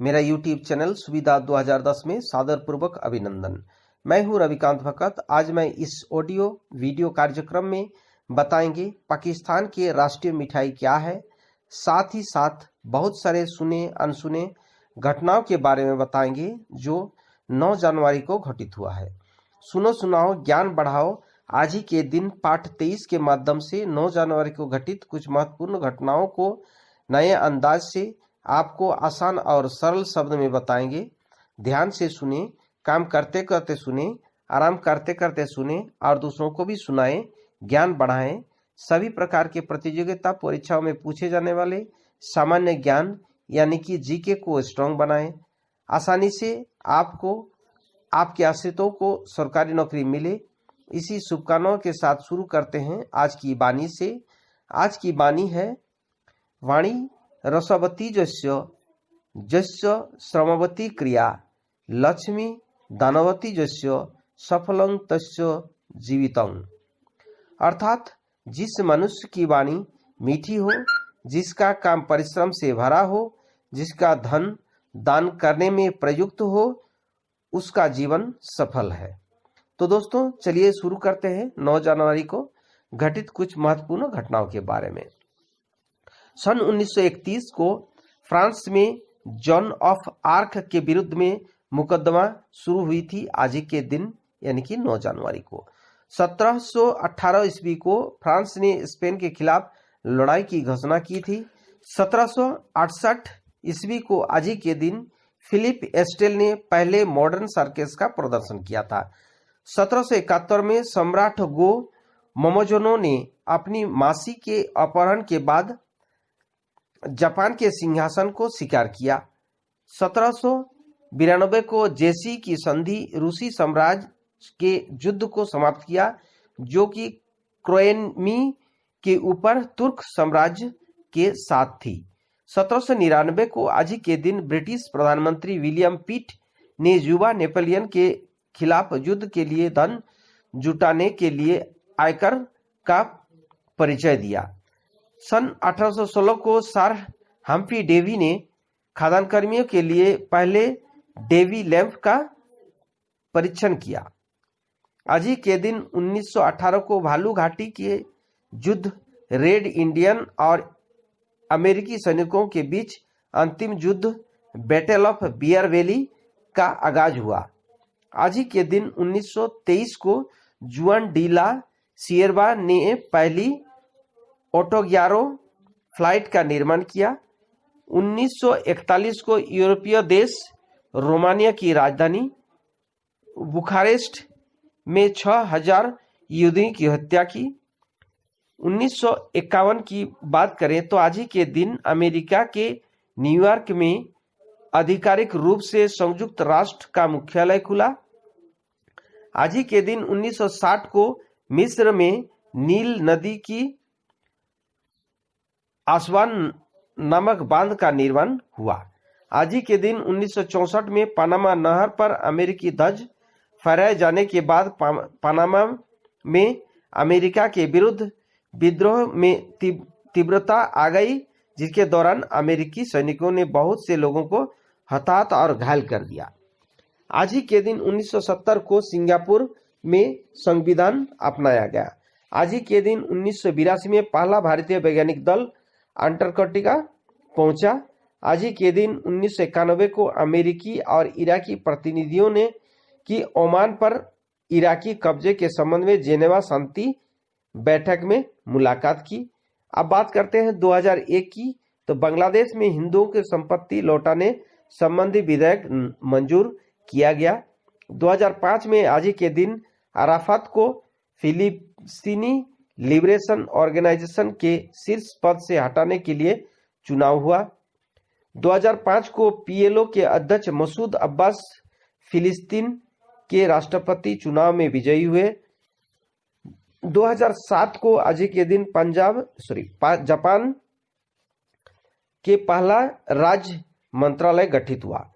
मेरा YouTube channel सुविधा 2010 में सादर पूर्वक अभिनंदन। मैं हूं रविकांत भगत। आज मैं इस ऑडियो वीडियो कार्यक्रम में बताएंगे पाकिस्तान की राष्ट्रीय मिठाई क्या है, साथ ही साथ बहुत सारे सुने अनसुने घटनाओं के बारे में बताएंगे जो 9 जनवरी को घटित हुआ है। सुनो सुनाओ ज्ञान बढ़ाओ आज ही के दिन पाठ 23 के माध्यम से 9 जनवरी को घटित कुछ महत्वपूर्ण घटनाओं को नए अंदाज से आपको आसान और सरल शब्द में बताएंगे। ध्यान से सुने, काम करते करते सुने, आराम करते करते सुने और दूसरों को भी सुनाएं, ज्ञान बढ़ाएं। सभी प्रकार के प्रतियोगिता परीक्षाओं में पूछे जाने वाले सामान्य ज्ञान यानी कि जीके को स्ट्रांग बनाएं। आसानी से आपको आपके आश्रितों को सरकारी नौकरी मिले, इसी शुभकामनाओं के साथ शुरू करते हैं आज की वाणी से। आज की वाणी है, वाणी रसवती जस्य जस्य श्रमवती क्रिया, लक्ष्मी दानवती जस्य सफलं तस्य जीवितं। अर्थात जिस मनुष्य की वाणी मीठी हो, जिसका काम परिश्रम से भरा हो, जिसका धन दान करने में प्रयुक्त हो, उसका जीवन सफल है। तो दोस्तों चलिए शुरू करते हैं 9 जनवरी को घटित कुछ महत्वपूर्ण घटनाओं के बारे में। सन 1931 को फ्रांस में जॉन ऑफ आर्क के विरुद्ध में मुकदमा शुरू हुई थी आज ही के दिन यानी कि 9 जनवरी को। 1718 ईस्वी को फ्रांस ने स्पेन के खिलाफ लड़ाई की घोषणा की थी। 1768 ईस्वी को आज ही के दिन फिलिप एस्टेल ने पहले मॉडर्न सर्कस का प्रदर्शन किया था। 1771 में सम्राट गो मोमोजोनो ने अपनी मासी के अपहरण के बाद जापान के सिंहासन को स्वीकार किया। 1792 को जेसी की संधि रूसी साम्राज्य के युद्ध को समाप्त किया, जो कि क्रोएमी के ऊपर तुर्क साम्राज्य के साथ थी। 1799 को आज ही के दिन ब्रिटिश प्रधानमंत्री विलियम पिट ने युवा नेपोलियन के खिलाफ युद्ध के लिए धन जुटाने के लिए आयकर का परिचय दिया। सन 1816 को सर हम्फ्री डेवी ने खाद्यान्न कर्मियों के लिए पहले डेवी लैंप का परीक्षण किया। आज ही के दिन 1918 को भालू घाटी के युद्ध रेड इंडियन और अमेरिकी सैनिकों के बीच अंतिम युद्ध बैटल ऑफ बियर वैली का आगाज हुआ। आज ही के दिन 1923 को जुआन डी ला सियरवा ने पहली ऑटोग्यारो फ्लाइट का निर्माण किया। 1941 को यूरोपीय देश रोमानिया की राजधानी बुखारेस्ट में 6000 यहूदियों की हत्या की। 1951 की बात करें तो आज ही के दिन अमेरिका के न्यूयॉर्क में आधिकारिक रूप से संयुक्त राष्ट्र का मुख्यालय खुला। आज ही के दिन 1960 को मिस्र में नील नदी की आसवान नामक बांध का निर्माण हुआ। आज ही के दिन 1964 में पनामा नहर पर अमेरिकी ध्वज फहराए जाने के बाद पनामा में अमेरिका के विरुद्ध विद्रोह में तीव्रता आ गई, जिसके दौरान अमेरिकी सैनिकों ने बहुत से लोगों को हताहत और घायल कर दिया। आज ही के दिन 1970 को सिंगापुर में संविधान अपनाया गया। आज ही के दिन 1982 में पहला भारतीय वैज्ञानिक दल अंटार्कटिका पहुंचा। आज ही के दिन 1991 को अमेरिकी और इराकी प्रतिनिधियों ने की ओमान पर इराकी कब्जे के संबंध में जेनेवा शांति बैठक में मुलाकात की। अब बात करते हैं 2001 की, तो बांग्लादेश में हिंदुओं की संपत्ति लौटाने संबंधी विधेयक मंजूर किया गया। 2005 में आज ही के दिन अराफात को फिलिस्तीनी लिबरेशन ऑर्गेनाइजेशन के शीर्ष पद से हटाने के लिए चुनाव हुआ। 2005 को पीएलओ के अध्यक्ष मसूद अब्बास फिलिस्तीन के राष्ट्रपति चुनाव में विजयी हुए। 2007 को आज ही के दिन जापान के पहला राज्य मंत्रालय गठित हुआ।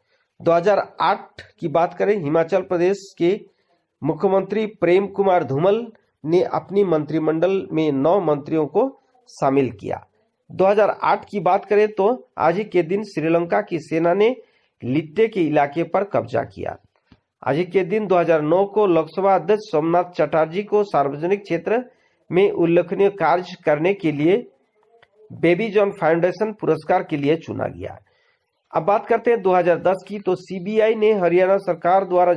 2008 की बात करें, हिमाचल प्रदेश के मुख्यमंत्री प्रेम कुमार धूमल ने अपनी मंत्रिमंडल में 9 मंत्रियों को शामिल किया। 2008 की बात करें तो आज ही के दिन श्रीलंका की सेना ने लिट्टे के इलाके पर कब्जा किया। आज ही के दिन 2009 को लोकसभा अध्यक्ष सोमनाथ चटर्जी को सार्वजनिक क्षेत्र में उल्लेखनीय कार्य करने के लिए बेबी जॉन फाउंडेशन पुरस्कार के लिए चुना गया। अब बात करते हैं 2010 की, तो सीबीआई ने हरियाणा सरकार द्वारा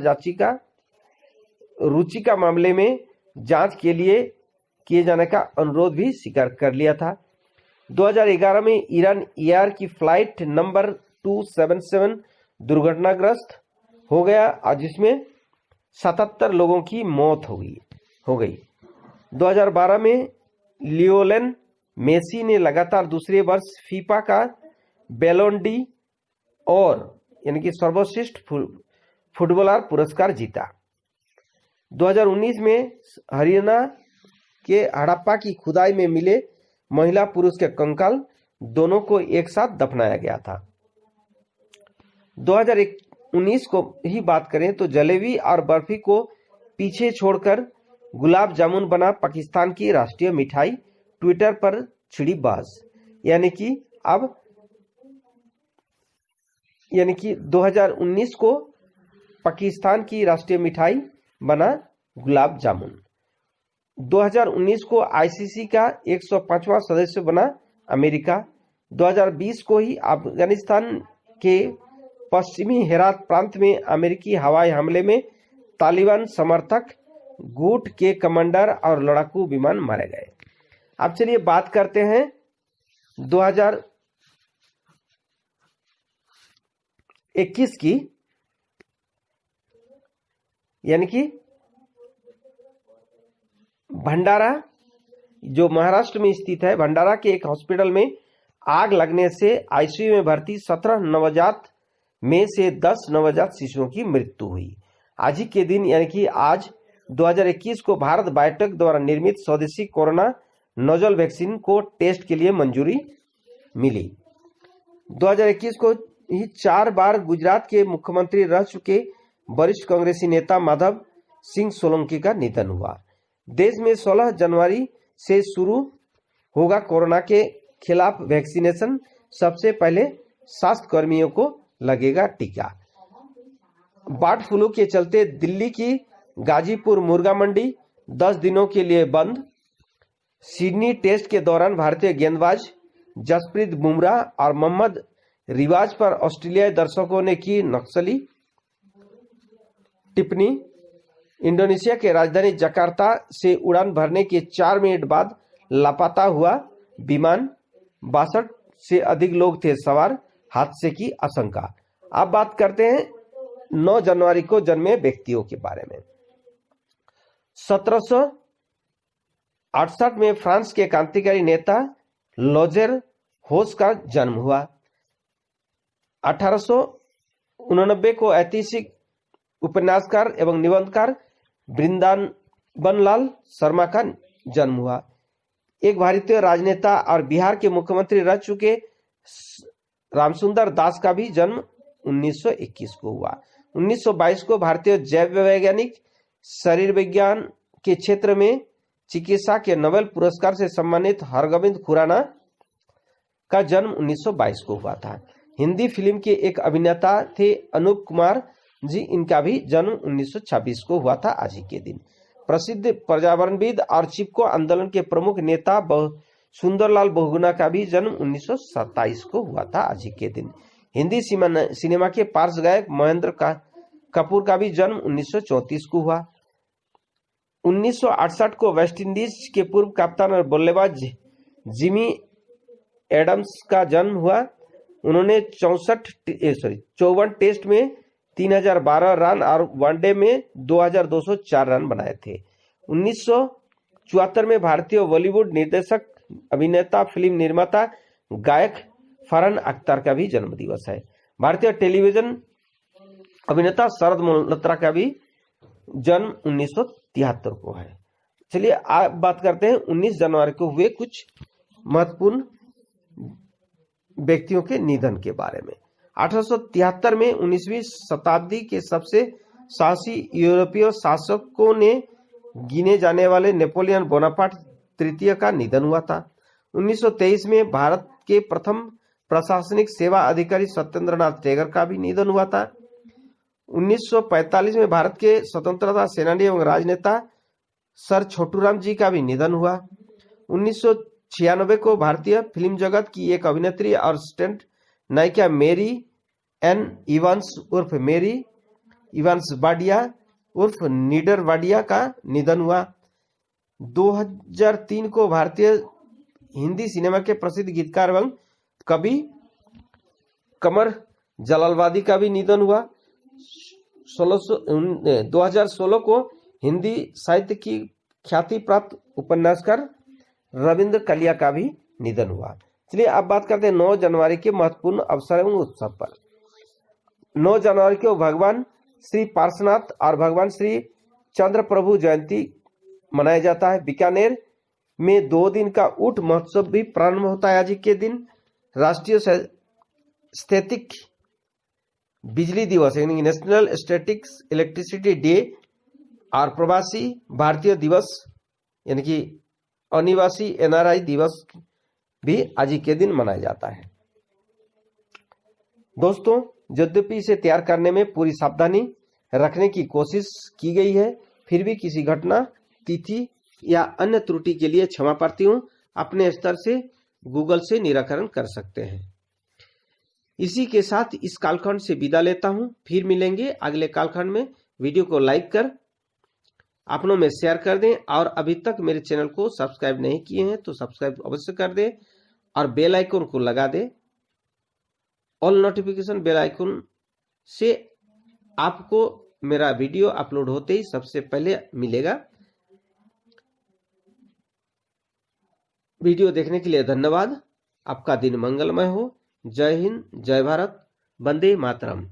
रुचिका मामले में जांच के लिए किए जाने का अनुरोध भी स्वीकार कर लिया था। 2011 में ईरान एयर की फ्लाइट नंबर 277 दुर्घटनाग्रस्त हो गया और जिसमें 77 लोगों की मौत हो गई। 2012 में लियोनेल मेसी ने लगातार दूसरे वर्ष फीफा का बैलोन डी और यानी कि सर्वश्रेष्ठ फुटबॉलर पुरस्कार जीता। 2019 में हरियाणा के हड़प्पा की खुदाई में मिले महिला पुरुष के कंकाल दोनों को एक साथ दफनाया गया था। 2019 को ही बात करें तो जलेबी और बर्फी को पीछे छोड़कर गुलाब जामुन बना पाकिस्तान की राष्ट्रीय मिठाई, ट्विटर पर छिड़ी बाज। यानी कि 2019 को पाकिस्तान की राष्ट्रीय मिठाई बना गुलाब जामुन। 2019 को आईसीसी का 105वां सदस्य बना अमेरिका। 2020 को ही अफगानिस्तान के पश्चिमी हेरात प्रांत में अमेरिकी हवाई हमले में तालिबान समर्थक गुट के कमांडर और लड़ाकू विमान मारे गए। अब चलिए बात करते हैं 2021 की, यानी कि भंडारा जो महाराष्ट्र में स्थित है, भंडारा के एक हॉस्पिटल में आग लगने से आईसीयू में भर्ती 17 नवजात में से 10 नवजात शिशुओं की मृत्यु हुई। आज ही के दिन यानी कि आज 2021 को भारत बायोटेक द्वारा निर्मित स्वदेशी कोरोना नोजल वैक्सीन को टेस्ट के लिए मंजूरी मिली। 2021 को ही 4 बार गुजरात के मुख्यमंत्री रह चुके वरिष्ठ कांग्रेसी नेता माधव सिंह सोलंकी का निधन हुआ। देश में 16 जनवरी से शुरू होगा कोरोना के खिलाफ वैक्सीनेशन। सबसे पहले स्वास्थ्य कर्मियों को लगेगा टीका। बर्ड फ्लू के चलते दिल्ली की गाजीपुर मुर्गा मंडी 10 दिनों के लिए बंद। सिडनी टेस्ट के दौरान भारतीय गेंदबाज जसप्रीत बुमराह और मोहम्मद रिवाज पर ऑस्ट्रेलियाई दर्शकों ने की नक्सली टिप्पणी। इंडोनेशिया के राजधानी जकार्ता से उड़ान भरने के 4 मिनट बाद लापता हुआ विमान, 62 से अधिक लोग थे सवार, हादसे की आशंका। अब बात करते हैं 9 जनवरी को जन्मे व्यक्तियों के बारे में। 1768 में फ्रांस के क्रांतिकारी नेता लोजेर होश का जन्म हुआ। 1889 को ऐतिहासिक उपन्यासकार एवं निबंधकार वृंदावनलाल शर्मा का जन्म हुआ। एक भारतीय राजनेता और बिहार के मुख्यमंत्री रह चुके रामसुंदर दास का भी जन्म 1921 को हुआ। 1922 को भारतीय जैव वैज्ञानिक शरीर विज्ञान के क्षेत्र में चिकित्सा के नोबेल पुरस्कार से सम्मानित हरगोविंद खुराना का जन्म 1922 को हुआ था। हिंदी फिल्म के एक अभिनेता थे अनूप कुमार जी, इनका भी जन्म 1926 को हुआ था आज ही के दिन। प्रसिद्ध पर्यावरणविद और चिपको आंदोलन के प्रमुख नेता सुंदरलाल बहुगुणा का भी जन्म 1927 को हुआ था आज ही के दिन। हिंदी सिनेमा के पार्श्व गायक महेंद्र कपूर का भी जन्म 1934 को हुआ। 1968 को वेस्टइंडीज के पूर्व कप्तान और बल्लेबाज जिमी एडम्स का जन्म हुआ। उन्होंने 54 टेस्ट में 3012 रन और वनडे में 2204 रन बनाए थे। 1974 में भारतीय बॉलीवुड निर्देशक, अभिनेता, फिल्म निर्माता, गायक फरहान अख्तर का भी जन्म दिवस है। भारतीय टेलीविजन अभिनेता शरद मल्होत्रा का भी जन्म 1973 को है। चलिए आप बात करते हैं 19 जनवरी को हुए कुछ महत्वपूर्ण व्यक्तियों के निधन के बारे में। 1873 में 19वीं शताब्दी के सबसे साहसी यूरोपीय शासकों ने गिने जाने वाले नेपोलियन बोनापार्ट तृतीय का निधन हुआ था। 1923 में भारत के प्रथम प्रशासनिक सेवा अधिकारी सत्येंद्र नाथ टेगर का भी निधन हुआ था। 1945 में भारत के स्वतंत्रता सेनानी एवं राजनेता सर छोटूराम जी का भी निधन हुआ। 1996 को भारतीय फिल्म जगत की एक अभिनेत्री और स्टंट नायिका मेरी एन इवांस उर्फ मेरी इवांस वाडिया उर्फ नीडर वाडिया का निधन हुआ। 2003 को भारतीय हिंदी सिनेमा के प्रसिद्ध गीतकार एवं कवि कमर जलालवादी का भी निधन हुआ। 2016 को हिंदी साहित्य की ख्याति प्राप्त उपन्यासकार रविंद्र कलिया का भी निधन हुआ। चलिए अब बात करते हैं 9 जनवरी के महत्वपूर्ण अवसर एवं उत्सव पर। 9 जनवरी को भगवान श्री पार्श्वनाथ और भगवान श्री चंद्र प्रभु जयंती मनाया जाता है। बीकानेर में 2 दिन का ऊंट महोत्सव भी प्रारंभ होता है। आज के दिन राष्ट्रीय स्थैतिक बिजली दिवस यानी नेशनल स्टैटिक्स इलेक्ट्रिसिटी डे और प्रवासी भारतीय दिवस यानी कि अनिवासी एनआरआई दिवस भी आज के दिन मनाया जाता है। दोस्तों, यद्यपि इसे तैयार करने में पूरी सावधानी रखने की कोशिश की गई है, फिर भी किसी घटना, तिथि या अन्य त्रुटि के लिए क्षमा प्रार्थी हूं। अपने स्तर से गूगल से निराकरण कर सकते हैं। इसी के साथ इस कालखंड से विदा लेता हूं। फिर मिलेंगे अगले कालखंड में। वीडियो को लाइक कर अपनों में शेयर कर दें और अभी तक मेरे चैनल को सब्सक्राइब नहीं किए हैं तो सब्सक्राइब अवश्य कर दें और बेल आइकन को लगा दें। ऑल नोटिफिकेशन बेल आइकन से आपको मेरा वीडियो अपलोड होते ही सबसे पहले मिलेगा। वीडियो देखने के लिए धन्यवाद। आपका दिन मंगलमय हो। जय हिंद, जय भारत, वंदे मातरम।